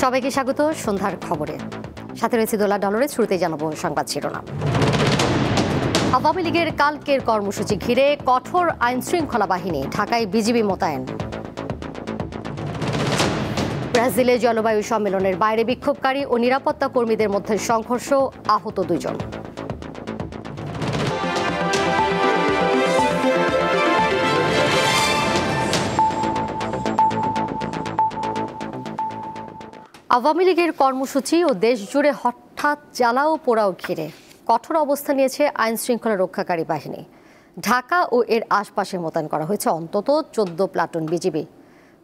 সবাইকে স্বাগত সন্ধ্যার খবরে। সাথে রয়েছে দোলা ডলরের। শুরুতেই জানাবো সংবাদ শিরোনাম। আওয়ামী লীগের কালকের কর্মসূচি ঘিরে কঠোর আইন শৃঙ্খলা বাহিনী, ঢাকায় বিজিবি মোতায়েন। ব্রাজিলে জলবায়ু সম্মেলনের বাইরে বিক্ষোভকারী ও নিরাপত্তা কর্মীদের মধ্যে সংঘর্ষ, আহত 2 জন। আওয়ামী লীগের কর্মসূচি ও দেশ জুড়ে হঠাৎ জ্বালাও পোড়াও ঘিরে কঠোর অবস্থান নিয়েছে আইন শৃঙ্খলা রক্ষাকারী বাহিনী। ঢাকা ও এর আশপাশে মোতায়েন করা হয়েছে অন্তত 14 প্লাটুন বিজিবি।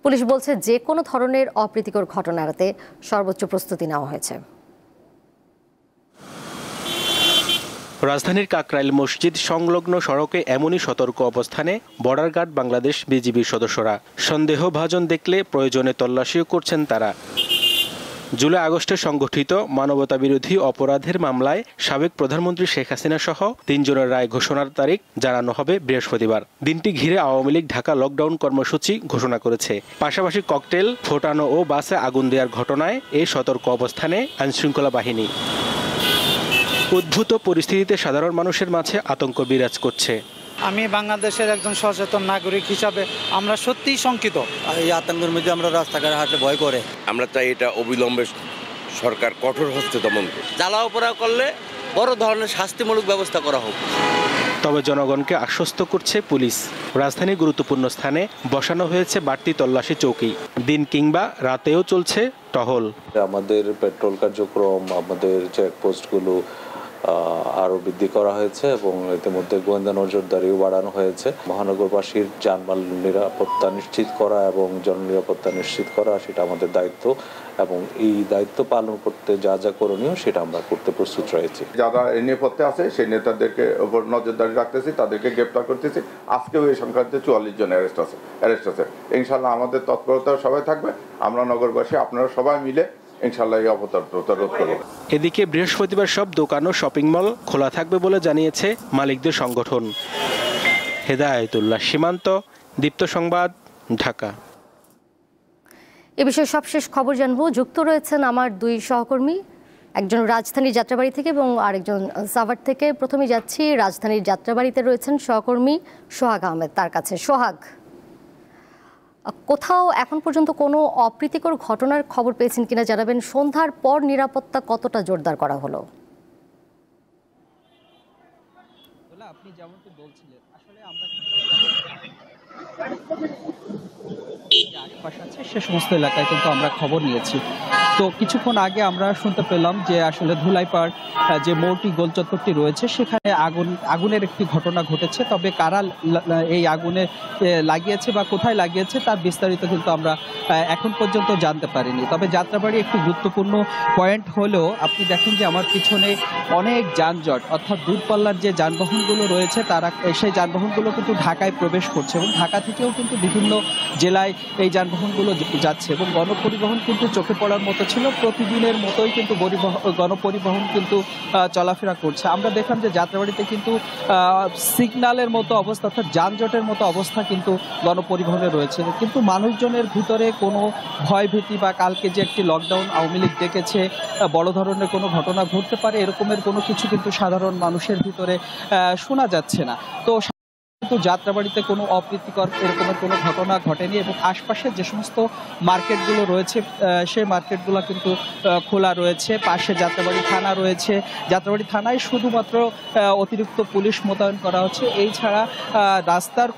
পুলিশ বলছে যে কোনো ধরনের অপ্রীতিকর ঘটনা এড়াতে সর্বোচ্চ প্রস্তুতি নেওয়া হয়েছে। রাজধানীর কাকরাইল মসজিদ সংলগ্ন সড়কে এমনই সতর্ক অবস্থানে বর্ডার গার্ড বাংলাদেশ বিজিবির সদস্যরা। সন্দেহভাজন দেখলে প্রয়োজনে তল্লাশিও করছেন তারা। জুলাই আগস্টে সংগঠিত মানবতাবিরোধী অপরাধের মামলায় সাবেক প্রধানমন্ত্রী শেখ হাসিনা সহ 3 জনের রায় ঘোষণার তারিখ জানানো হবে বৃহস্পতিবার। দিনটি ঘিরে আওয়ামী লীগ ঢাকা লকডাউন কর্মসূচি ঘোষণা করেছে। পাশাপাশি ককটেল ফোটানো ও বাসে আগুন দেওয়ার ঘটনায় এই সতর্ক অবস্থানে আইনশৃঙ্খলা বাহিনী। উদ্ভূত পরিস্থিতিতে সাধারণ মানুষের মাঝে আতঙ্ক বিরাজ করছে। আমি বাংলাদেশের একজন সচেতন নাগরিক হিসাবে আমরা সত্যিই শঙ্কিত। এই আতঙ্কের মধ্যে আমরা রাস্তাঘাটে হাঁটলে ভয় করে। আমরা চাই এটা অবিলম্বে সরকার কঠোর হস্তে দমন করে। জ্বালাও পোড়া করলে বড় ধরনের শাস্তিমূলক ব্যবস্থা করা হোক। তবে জনগণকে আশ্বস্ত করছে পুলিশ। রাজধানীর গুরুত্বপূর্ণ স্থানে বসানো হয়েছে বাড়তি তল্লাশি চৌকি। দিন কিংবা রাতেও চলছে টহল। আমাদের পেট্রোল কার্যক্রম, আমাদের চেকপোস্টগুলো আরও বৃদ্ধি করা হয়েছে এবং ইতিমধ্যে গোয়েন্দা নজরদারিও বাড়ানো হয়েছে। মহানগরবাসীর যানমাল নিরাপত্তা নিশ্চিত করা এবং জননিরাপত্তা নিশ্চিত করা সেটা আমাদের দায়িত্ব, এবং এই দায়িত্ব পালন করতে যা যা করণীয় সেটা আমরা করতে প্রস্তুত রয়েছি। যারা এই নেপথ্যে আছে সেই নেতাদেরকে ওপর নজরদারি রাখতেছি, তাদেরকে গ্রেপ্তার করতেছি। আজকেও এই সংক্রান্তে 44 জন অ্যারেস্ট আছে। ইনশাল্লাহ আমাদের তৎপরতা সবাই থাকবে। আমরা নগরবাসী আপনারা সবাই মিলে ইনশাল্লাহ এই অপতৎপরতা রোধ করব। এদিকে বৃহস্পতিবার সব দোকান ও শপিং মল খোলা থাকবে বলে জানিয়েছে মালিকদের সংগঠন। হেদায়েতুল্লাহ সীমান্ত, দীপ্ত সংবাদ, ঢাকা। এ বিষয়ে সবশেষ খবর জানবো। যুক্ত রয়েছেন আমার 2 সহকর্মী, একজন রাজধানীর যাত্রাবাড়ি থেকে এবং আরেকজন সাভার থেকে। প্রথমে যাচ্ছি রাজধানীর যাত্রাবাড়িতে রয়েছেন সহকর্মী সোহাগ আহমেদ, তার কাছে। সোহাগ, কোথাও এখন পর্যন্ত কোনো অপ্রীতিকর ঘটনার খবর পেয়েছেন কিনা জানাবেন। সন্ধ্যার পর নিরাপত্তা কতটা জোরদার করা হলো? আপনি যেমনটি বলছিলেন, আসলে আমরা আশপাশ আছে সে সমস্ত এলাকায় কিন্তু আমরা খবর নিয়েছি। তো কিছুক্ষণ আগে আমরা শুনতে পেলাম যে আসলে ধুলাইপাড় যে মোড়টি গোলচত্বরটি রয়েছে সেখানে আগুনের একটি ঘটনা ঘটেছে। তবে কারা এই আগুনে লাগিয়েছে বা কোথায় লাগিয়েছে তার বিস্তারিত কিন্তু আমরা এখন পর্যন্ত জানতে পারিনি। তবে যাত্রাবাড়ি একটি গুরুত্বপূর্ণ পয়েন্ট হলেও আপনি দেখেন যে আমার পিছনে অনেক যানজট, অর্থাৎ দূরপাল্লার যে যানবাহনগুলো রয়েছে তারা সেই যানবাহনগুলো কিন্তু ঢাকায় প্রবেশ করছে এবং ঢাকা থেকেও কিন্তু বিভিন্ন জেলায় এই যানবাহনগুলো যাচ্ছে এবং গণপরিবহন কিন্তু চোখে পড়ার মতো ছিল। প্রতিদিনের মতোই কিন্তু গণপরিবহন কিন্তু চলাফেরা করছে। আমরা দেখলাম যে যাত্রাবাড়িতে কিন্তু সিগন্যালের মতো অবস্থা, অর্থাৎ যানজটের মতো অবস্থা কিন্তু গণপরিবহনে রয়েছে। কিন্তু মানুষজনের ভিতরে কোনো ভয়ভীতি বা কালকে যে একটি লকডাউন আওয়ামী লীগ ডেকেছে, বড় ধরনের কোনো ঘটনা ঘটতে পারে এরকমের কোনো কিছু কিন্তু সাধারণ মানুষের ভিতরে শোনা যাচ্ছে না। তো কিন্তু যাত্রাবাড়িতে কোনো অপ্রীতিকর এরকমের কোনো ঘটনা ঘটেনি এবং আশপাশে যে সমস্ত মার্কেটগুলো রয়েছে সেই মার্কেটগুলো কিন্তু খোলা রয়েছে। পাশে যাত্রাবাড়ি থানা রয়েছে। যাত্রাবাড়ি থানায় শুধুমাত্র অতিরিক্ত পুলিশ মোতায়েন করা হচ্ছে। এই ছাড়া রাস্তার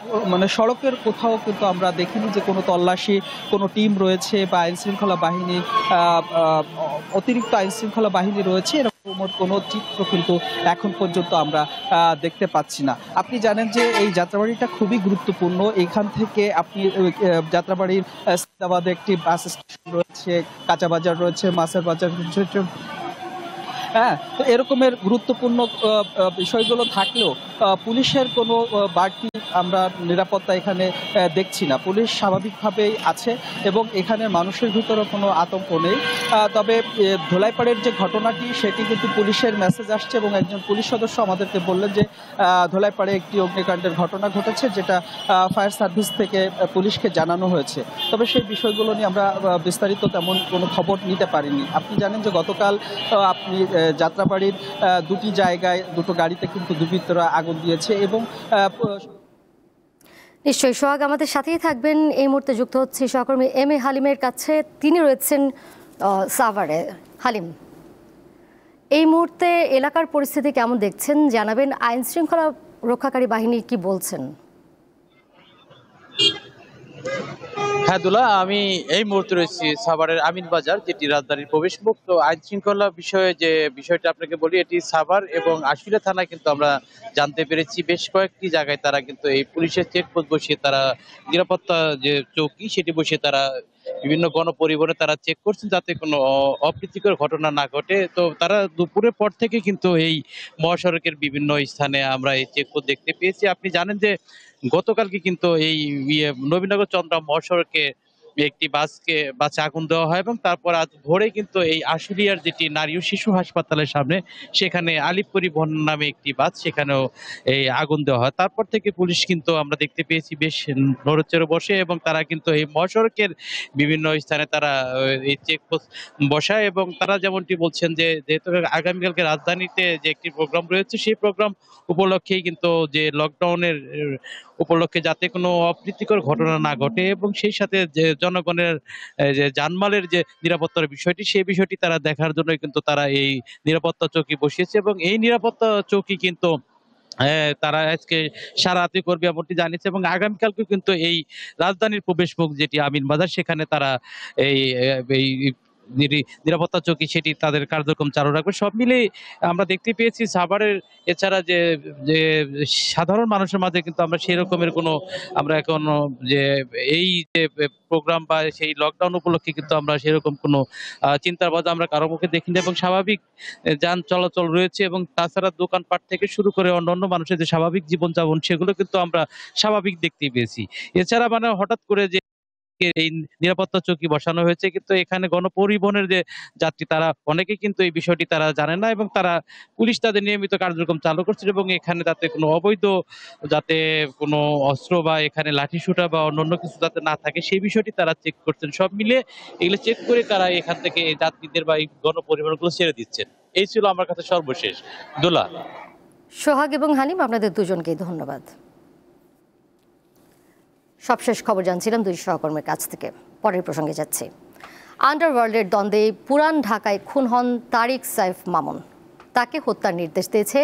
সড়কের কোথাও কিন্তু আমরা দেখিনি যে কোনো তল্লাশি কোনো টিম রয়েছে বা আইনশৃঙ্খলা বাহিনী, অতিরিক্ত আইনশৃঙ্খলা বাহিনী রয়েছে এরকম কোনো চিত্র কিন্তু এখন পর্যন্ত আমরা দেখতে পাচ্ছি না। আপনি জানেন যে এই যাত্রাবাড়িটা খুবই গুরুত্বপূর্ণ। এখান থেকে আপনি যাত্রাবাড়ির একটি বাস স্টেশন রয়েছে, কাঁচা বাজার রয়েছে, মাছের বাজার হ্যাঁ, তো এরকমের গুরুত্বপূর্ণ বিষয়গুলো থাকলেও পুলিশের কোনো বাড়তি আমরা নিরাপত্তা এখানে দেখছি না। পুলিশ স্বাভাবিকভাবেই আছে এবং এখানের মানুষের ভিতরে কোনো আতঙ্ক নেই। তবে ধোলাইপাড়ের যে ঘটনাটি সেটি কিন্তু পুলিশের মেসেজ আসছে এবং একজন পুলিশ সদস্য আমাদেরকে বললেন যে ধোলাইপাড়ে একটি অগ্নিকাণ্ডের ঘটনা ঘটেছে, যেটা ফায়ার সার্ভিস থেকে পুলিশকে জানানো হয়েছে। তবে সেই বিষয়গুলো নিয়ে আমরা বিস্তারিত তেমন কোনো খবর নিতে পারিনি। আপনি জানেন যে গতকাল আপনি যাত্রাবাড়ির দুটি জায়গায় দুটো গাড়িতে কিন্তু দুর্বৃত্তরা আগুন দিয়েছে এবং নিশ্চয়ই সোহাগ আমাদের সাথেই থাকবেন। এই মুহূর্তে যুক্ত হচ্ছে সহকর্মী এম এ হালিমের কাছে, তিনি রয়েছেন সাভারে। হালিম, এই মুহূর্তে এলাকার পরিস্থিতি কেমন দেখছেন জানাবেন, আইন শৃঙ্খলা রক্ষাকারী বাহিনী কি বলছেন? হ্যাঁ দুলা, আমি এই মুহূর্তে রয়েছি সাভারের আমিন বাজার, যেটি রাজধানীর প্রবেশ মুখ। তো আইন শৃঙ্খলা বিষয়ে যে বিষয়টা আপনাকে বলি, এটি সাভার এবং আশুলিয়া থানায় কিন্তু আমরা জানতে পেরেছি বেশ কয়েকটি জায়গায় তারা কিন্তু এই পুলিশের চেকপোস্ট বসিয়ে তারা নিরাপত্তা যে চৌকি সেটি বসিয়ে তারা বিভিন্ন গণপরিবহনে তারা চেক করছেন যাতে কোনো অপ্রীতিকর ঘটনা না ঘটে। তো তারা দুপুরের পর থেকে কিন্তু এই মহাসড়কের বিভিন্ন স্থানে আমরা এই চেকপোস্ট দেখতে পেয়েছি। আপনি জানেন যে গতকালকে কিন্তু এই নবীনগর চন্দ্রা মহাসড়কে একটি বাসে আগুন দেওয়া হয় এবং তারপর আজ ভোরে কিন্তু এই আশুলিয়ার যেটি নারী ও শিশু হাসপাতালের সামনে সেখানে আলিপ পরিবহন নামে একটি বাস, সেখানেও এই আগুন দেওয়া হয়। তারপর থেকে পুলিশ কিন্তু আমরা দেখতে পেয়েছি বেশ নড়েচড়ে বসে এবং তারা কিন্তু এই মহাসড়কের বিভিন্ন স্থানে তারা এই চেকপোস্ট বসায় এবং তারা যেমনটি বলছেন যে যেহেতু আগামীকালকে রাজধানীতে যে একটি প্রোগ্রাম রয়েছে সেই প্রোগ্রাম উপলক্ষেই কিন্তু যে লকডাউনের উপলক্ষে যাতে কোনো অপ্রীতিকর ঘটনা না ঘটে এবং সেই সাথে যে জনগণের যে জানমালের যে নিরাপত্তার বিষয়টি সেই বিষয়টি তারা দেখার জন্য কিন্তু তারা এই নিরাপত্তা চৌকি বসিয়েছে এবং এই নিরাপত্তা চৌকি কিন্তু তারা আজকে সারা রাতে করবে এমনটি জানিয়েছে এবং আগামীকালকে কিন্তু এই রাজধানীর প্রবেশ মুখ যেটি আমিন বাজার সেখানে তারা এই এই নিরাপত্তা চৌকি সেটি তাদের কার্যক্রম চালু রাখবে। সব মিলে আমরা দেখতে পেয়েছি সাভারের এছাড়া যে যে সাধারণ মানুষের মাঝে কিন্তু আমরা সেই রকমের কোনো আমরা এখন যে এই যে প্রোগ্রাম বা সেই লকডাউন উপলক্ষে কিন্তু আমরা সেরকম কোনো চিন্তার বাধা আমরা কারো মুখে দেখিনি এবং স্বাভাবিক যান চলাচল রয়েছে এবং তাছাড়া দোকানপাট থেকে শুরু করে অন্যান্য মানুষের যে স্বাভাবিক জীবনযাপন সেগুলো কিন্তু আমরা স্বাভাবিক দেখতে পেয়েছি। এছাড়া মানে হঠাৎ করে যে এই নিরাপত্তা চৌকি বসানো হয়েছে কিন্তু এখানে গণপরিবহনের যে যাত্রী তারা অনেকেই কিন্তু এই বিষয়টি তারা জানে না এবং তারা পুলিশ তাদের নিয়মিত কার্যক্রম চালু করছে এবং এখানে যাতে কোনো অবৈধ যাতে কোনো অস্ত্র বা এখানে লাঠিসোঁটা বা অন্যান্য কিছু যাতে না থাকে সেই বিষয়টি তারা চেক করছেন। সব মিলে এগুলো চেক করে তারা এখান থেকে যাত্রীদের বা এই গণপরিবহনগুলো ছেড়ে দিচ্ছেন। এই ছিল আমার কাছে সর্বশেষ। দোলা, সোহাগ এবং হালিম, আপনাদের দুজনকেই ধন্যবাদ। সবশেষ খবর জানছিলাম দুই সহকর্মীর কাছ থেকে। পরের প্রসঙ্গে যাচ্ছি। আন্ডারওয়ার্ল্ডের দ্বন্দ্বে পুরান ঢাকায় খুন হন তারিক সাইফ মামুন। তাকে হত্যার নির্দেশ দিয়েছে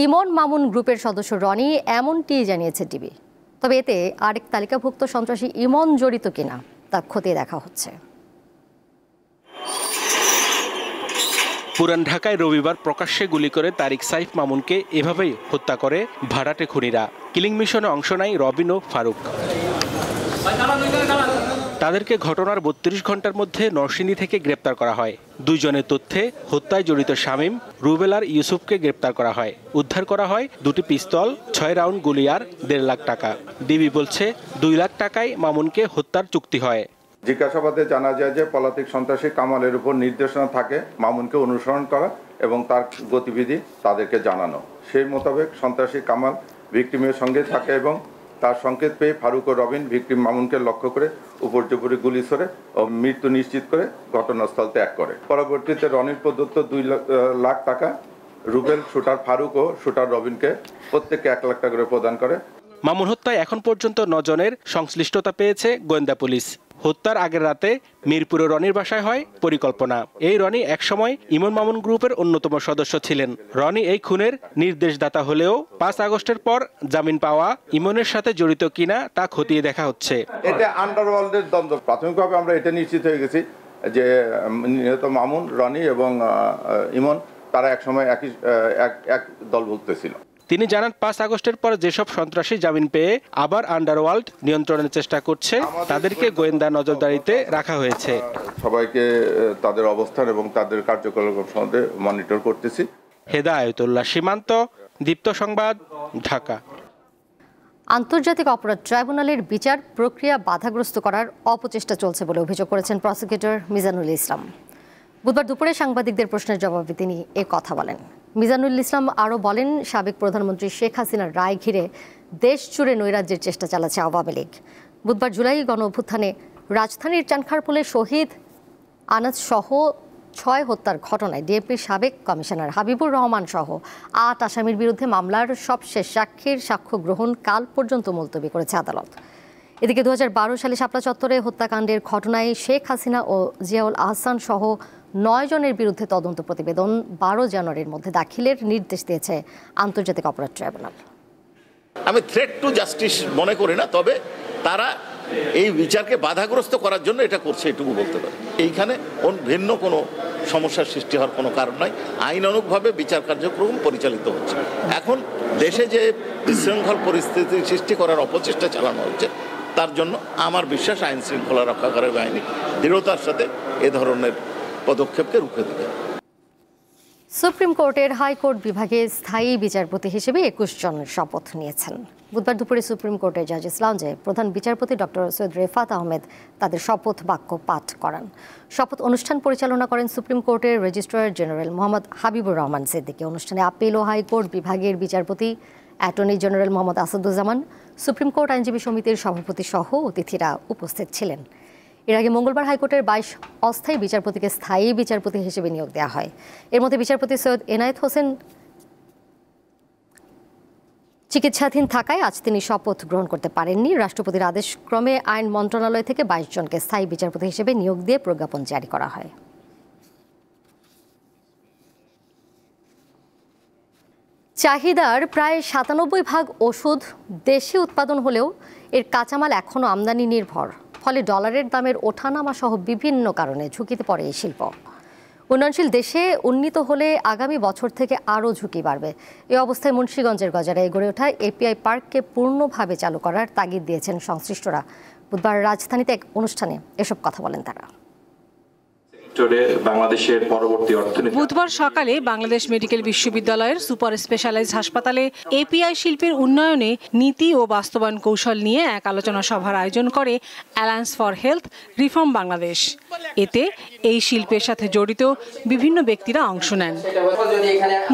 ইমন মামুন গ্রুপের সদস্য রনি, এমনটি জানিয়েছে ডিবি। তবে এতে আরেক তালিকাভুক্ত সন্ত্রাসী ইমন জড়িত কিনা তা খতিয়ে দেখা হচ্ছে। পুরান ঢাকায় রবিবার প্রকাশ্যে গুলি করে তারিক সাইফ মামুনকে এভাবেই হত্যা করে ভাড়াটে খুনিরা। কিলিং মিশনে অংশ নেয় রবিন ও ফারুক। তাদেরকে ঘটনার ৩২ ঘন্টার মধ্যে নরসিংদী থেকে গ্রেপ্তার করা হয়। দুইজনের তথ্যে হত্যায় জড়িত শামীম, রুবেল আর ইউসুফকে গ্রেপ্তার করা হয়। উদ্ধার করা হয় 2টি পিস্তল, 6 রাউন্ড গুলি আর 1.5 লাখ টাকা। ডিবি বলছে 2 লাখ টাকায় মামুনকে হত্যার চুক্তি হয়। জিজ্ঞাসাবাদে জানা যায় যে পলাতক সন্ত্রাসী কামালের উপর নির্দেশনা থাকে মামুনকে অনুসরণ করা এবং তার গতিবিধি তাদেরকে জানানো। সেই মোতাবেক সন্ত্রাসী কামাল ভিকটিমের সঙ্গে থাকে এবং তার সংকেত পেয়ে ফারুক ও রবিন ভিকটিম মামুনকে লক্ষ্য করে উপর্যুপরি গুলি ছোড়ে ও মৃত্যু নিশ্চিত করে ঘটনাস্থল ত্যাগ করে। পরবর্তীতে রনির প্রদত্ত 2 লাখ টাকা রুবেল, শুটার ফারুক ও শুটার রবিনকে প্রত্যেককে 1 লাখ টাকা করে প্রদান করে। মামুন হত্যায় এখন পর্যন্ত 9 জনের সংশ্লিষ্টতা পেয়েছে গোয়েন্দা পুলিশ। হত্যার আগের রাতে মিরপুরে রনির বাসায় হয় পরিকল্পনা। এই রনি একসময় ইমন মামুন গ্রুপের অন্যতম সদস্য ছিলেন। রনি এই খুনের নির্দেশদাতা হলেও 5 আগস্টের পর জামিন পাওয়া ইমনের সাথে জড়িত কিনা তা খতিয়ে দেখা হচ্ছে। এটা আন্ডারওয়ার্ল্ডের দ্বন্দ্ব। প্রাথমিকভাবে আমরা এটা নিশ্চিত হয়ে গেছি যে নিহত মামুন, রনি এবং ইমন তারা একসময় এক দলভুক্ত ছিল। তিনি জানান ৫ আগস্টের পর যেসব সন্ত্রাসী জামিন পেয়ে আবার আন্ডারওয়ার্ল্ড নিয়ন্ত্রণের চেষ্টা করছে তাদেরকে গোয়েন্দা নজরদারিতে রাখা হয়েছে। সবাইকে তাদের অবস্থান এবং তাদের কার্যকলাপ সম্বন্ধে মনিটর করতেছি। হেদায়েতুল্লাহ সীমান্ত, দীপ্ত সংবাদ, ঢাকা। আন্তর্জাতিক অপরাধ ট্রাইব্যুনালের বিচার প্রক্রিয়া বাধাগ্রস্ত করার অপচেষ্টা চলছে বলে অভিযোগ করেছেন প্রসিকিউটর মিজানুল ইসলাম। বুধবার দুপুরে সাংবাদিকদের প্রশ্নের জবাবে তিনি এ কথা বলেন। মিজানুল ইসলাম আরও বলেন, সাবেক প্রধানমন্ত্রী শেখ হাসিনার রায় ঘিরে দেশ জুড়ে নৈরাজ্যের চেষ্টা চালাচ্ছে আওয়ামী লীগ। বুধবার জুলাই গণ অভ্যুত্থানে রাজধানীর চানখারপুলে শহীদ আনাজ সহ 6 হত্যার ঘটনায় ডিএমপির সাবেক কমিশনার হাবিবুর রহমান সহ 8 আসামির বিরুদ্ধে মামলার সবশেষ সাক্ষীর সাক্ষ্য গ্রহণ কাল পর্যন্ত মুলতবি করেছে আদালত। এদিকে 2012 সালে শাপলা চত্বরে হত্যাকাণ্ডের ঘটনায় শেখ হাসিনা ও জিয়াউল আহসান সহ 9 জনের বিরুদ্ধে তদন্ত প্রতিবেদন 12 জানুয়ারির মধ্যে দাখিলের নির্দেশ দিয়েছে আন্তর্জাতিক অপরাধ ট্রাইব্যুনাল। আমি থ্রেট টু জাস্টিস মনে করি না, তবে তারা এই বিচারকে বাধাগ্রস্ত করার জন্য এটা করছে, এটুকু বলতে পারি। এইখানে ভিন্ন কোনো সমস্যার সৃষ্টি হওয়ার কোনো কারণ নাই। আইনানুগভাবে বিচার কার্যক্রম পরিচালিত হচ্ছে। এখন দেশে যে বিশৃঙ্খল পরিস্থিতি সৃষ্টি করার অপচেষ্টা চালানো হচ্ছে, তার জন্য আমার বিশ্বাস আইন শৃঙ্খলা রক্ষাকারী বাহিনী দৃঢ়তার সাথে এ ধরনের পদক্ষেপকে রুখে দেবে। সুপ্রিম কোর্টের হাইকোর্ট বিভাগে স্থায়ী বিচারপতি হিসেবে 21 জন শপথ নিয়েছেন। বুধবার দুপুরে সুপ্রিম কোর্টের জাজেস লাউঞ্জে প্রধান বিচারপতি ডক্টর সৈয়দ রেফাত আহমেদ তাদের শপথ বাক্য পাঠ করান। শপথ অনুষ্ঠান পরিচালনা করেন সুপ্রিম কোর্টের রেজিস্ট্রার জেনারেল মোহাম্মদ হাবিবুর রহমান সিদ্দিকী। অনুষ্ঠানে আপিল ও হাইকোর্ট বিভাগের বিচারপতি, attorney general Mohammad Asaduzzaman, supreme court আইনজীবী সমিতির সভাপতি সহ অতিথিরা উপস্থিত ছিলেন। এর আগে মঙ্গলবার হাইকোর্টের 22 অস্থায়ী বিচারপতিকে স্থায়ী বিচারপতি হিসেবে নিয়োগ দেওয়া হয়। এর মধ্যে বিচারপতি সৈয়দ এনায়েত হোসেন চিকিৎসাধীন থাকায় আজ তিনি শপথ গ্রহণ করতে পারেননি। রাষ্ট্রপতির আদেশ ক্রমে আইন মন্ত্রণালয় থেকে 22 জনকে স্থায়ী বিচারপতি হিসেবে নিয়োগ দিয়ে প্রজ্ঞাপন জারি করা হয়। চাহিদার প্রায় 97% ওষুধ দেশে উৎপাদন হলেও এর কাঁচামাল এখনও আমদানি নির্ভর। ফলে ডলারের দামের ওঠানামা সহ বিভিন্ন কারণে ঝুঁকিতে পড়ে এই শিল্প। উন্নয়নশীল দেশে উন্নীত হলে আগামী বছর থেকে আরও ঝুঁকি বাড়বে। এই অবস্থায় মুন্সিগঞ্জের গজারায় গড়ে ওঠা এপিআই পার্ককে পূর্ণভাবে চালু করার তাগিদ দিয়েছেন সংশ্লিষ্টরা। বুধবার রাজধানীতে এক অনুষ্ঠানে এসব কথা বলেন তারা। বাংলাদেশের পরবর্তী অর্থনীতি বুধবার সকালে বাংলাদেশ মেডিকেল বিশ্ববিদ্যালয়ের সুপার স্পেশালাইজড হাসপাতালে এপিআই শিল্পের উন্নয়নে নীতি ও বাস্তবায়ন কৌশল নিয়ে এক আলোচনা সভার আয়োজন করে alliance for health reform Bangladesh. এতে এই শিল্পের সাথে জড়িত বিভিন্ন ব্যক্তিরা অংশ নেন।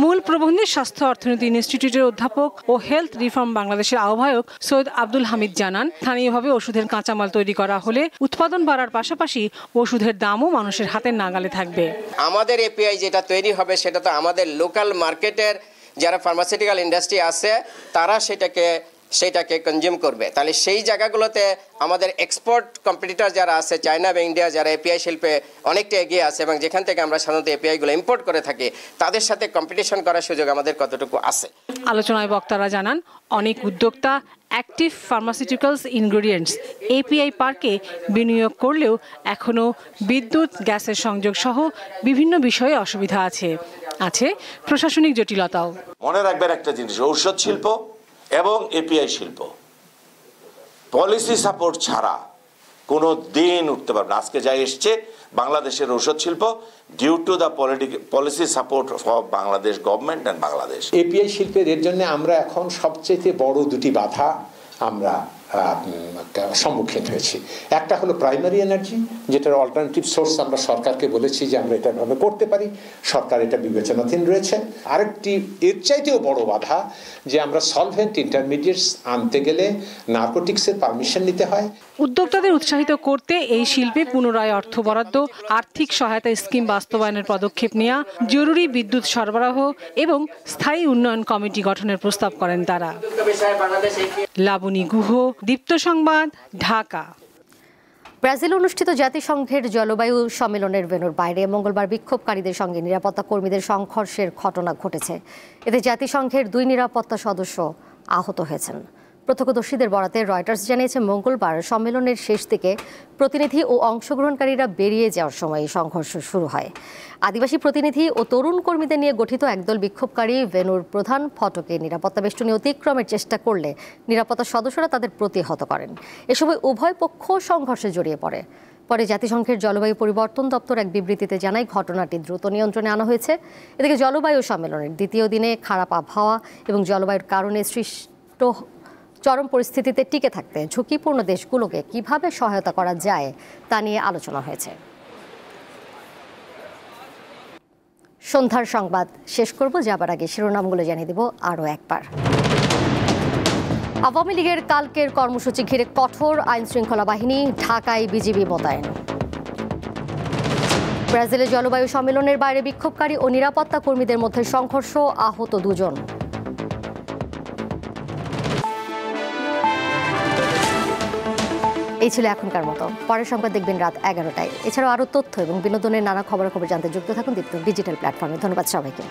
মূল প্রবন্ধে স্বাস্থ্য অর্থনীতি ইনস্টিটিউটের অধ্যাপক ও হেলথ রিফর্ম বাংলাদেশের আহ্বায়ক সৈয়দ আব্দুল হামিদ জানান, স্থানীয়ভাবে ওষুধের কাঁচামাল তৈরি করা হলে উৎপাদন বাড়ার পাশাপাশি ওষুধের দামও মানুষের হাতে নাগালে থাকবে। আমাদের এপিআই যেটা তৈরি হবে সেটা তো আমাদের লোকাল মার্কেটের যারা ফার্মাসিউটিক্যাল ইন্ডাস্ট্রি আছে তারা সেটাকে কনজিউম করবে। তাহলে সেই জায়গাগুলোতে আমাদের এক্সপোর্ট কম্পিটিটর যারা আছে, চায়না বা ইন্ডিয়া, যারা এপিআই শিল্পে অনেকটা এগিয়ে আছে এবং যেখান থেকে আমরা সাধারণত এপিআইগুলো ইম্পোর্ট করে থাকি, তাদের সাথে কম্পিটিশন করার সুযোগ আমাদের কতটুকু আছে। আলোচনায় বক্তারা জানান, অনেক উদ্যোক্তা অ্যাক্টিভ ফার্মাসিউটিক্যালস ইনগ্রেডিয়েন্টস এপিআই পার্কে বিনিয়োগ করলেও এখনও বিদ্যুৎ, গ্যাসের সংযোগ সহ বিভিন্ন বিষয়ে অসুবিধা আছে প্রশাসনিক জটিলতাও। মনে রাখবেন একটা জিনিস, ঔষধ শিল্প এবং এপিআই শিল্প পলিসি সাপোর্ট ছাড়া কোনো দিন উঠতে পারবে না। আজকে যা এসছে বাংলাদেশের ঔষধ শিল্প due to the policy support of Bangladesh government and Bangladesh. API শিল্পের এর জন্য আমরা এখন সবচেয়ে বড় দুটি বাধা আমরা সম্মুখীন হয়েছি। একটা হলো প্রাইমারি এনার্জি, যেটার অল্টারনেটিভ সোর্স আমরা সরকারকে বলেছি যে আমরা এটা ভাবে করতে পারি, সরকার এটা বিবেচনাধীন রয়েছে। আরেকটি এর চাইতেও বড় বাধা যে আমরা সলভেন্ট ইন্টারমিডিয়েটস আনতে গেলে নার্কোটিক্সের পারমিশন নিতে হয়। উদ্যোক্তাদের উৎসাহিত করতে এই শিল্পে পুনরায় অর্থ বরাদ্দ, আর্থিক সহায়তা স্কিম বাস্তবায়নের পদক্ষেপ নেওয়া, জরুরি বিদ্যুৎ সরবরাহ এবং স্থায়ী উন্নয়ন কমিটি গঠনের প্রস্তাব করেন তারা। লাবণী গুহ, দীপ্ত সংবাদ, ঢাকা। ব্রাজিলে অনুষ্ঠিত জাতিসংঘের জলবায়ু সম্মেলনের ভেন্যুর বাইরে মঙ্গলবার বিক্ষোভকারীদের সঙ্গে নিরাপত্তা কর্মীদের সংঘর্ষের ঘটনা ঘটেছে। এতে জাতিসংঘের 2 নিরাপত্তা সদস্য আহত হয়েছেন। প্রত্যক্ষদর্শীদের বরাতে রয়টার্স জানিয়েছে মঙ্গলবার সম্মেলনের শেষ দিকে প্রতিনিধি ও অংশগ্রহণকারীরা বেরিয়ে যাওয়ার সময় সংঘর্ষ শুরু হয়। আদিবাসী প্রতিনিধি ও তরুণ কর্মীদের নিয়ে গঠিত একদল বিক্ষোভকারী ভেন্যুর প্রধান ফটকে নিরাপত্তা বেষ্টনী অতিক্রমের চেষ্টা করলে নিরাপত্তা সদস্যরা তাদের প্রতিহত করেন। এ সময় উভয় পক্ষ সংঘর্ষে জড়িয়ে পড়ে। পরে জাতিসংঘের জলবায়ু পরিবর্তন দপ্তর এক বিবৃতিতে জানায় ঘটনাটি দ্রুত নিয়ন্ত্রণে আনা হয়েছে। এদিকে জলবায়ু সম্মেলনের দ্বিতীয় দিনে খারাপ আবহাওয়া এবং জলবায়ুর কারণে সৃষ্ট চরম পরিস্থিতিতে টিকে থাকতে ঝুঁকিপূর্ণ দেশগুলোকে কিভাবে সহায়তা করা যায় তা নিয়ে আলোচনা হয়েছে। সন্ধ্যার সংবাদ শেষ করব, যাবার আগে শিরোনামগুলো জানিয়ে দেব আরও একবার। আওয়ামী লীগের কালকের কর্মসূচি ঘিরে কঠোর আইন শৃঙ্খলা বাহিনী, ঢাকায় বিজিবি মোতায়েন। ব্রাজিলের জলবায়ু সম্মেলনের বাইরে বিক্ষোভকারী ও নিরাপত্তা কর্মীদের মধ্যে সংঘর্ষ, আহত 2 জন। এই ছিল এখনকার মতো। পরের সংবাদ দেখবেন রাত 11টায়। এছাড়াও আরও তথ্য এবং বিনোদনের নানা খবরাখবর জানতে যুক্ত থাকুন দীপ্ত ডিজিটাল প্ল্যাটফর্মে। ধন্যবাদ সবাইকে।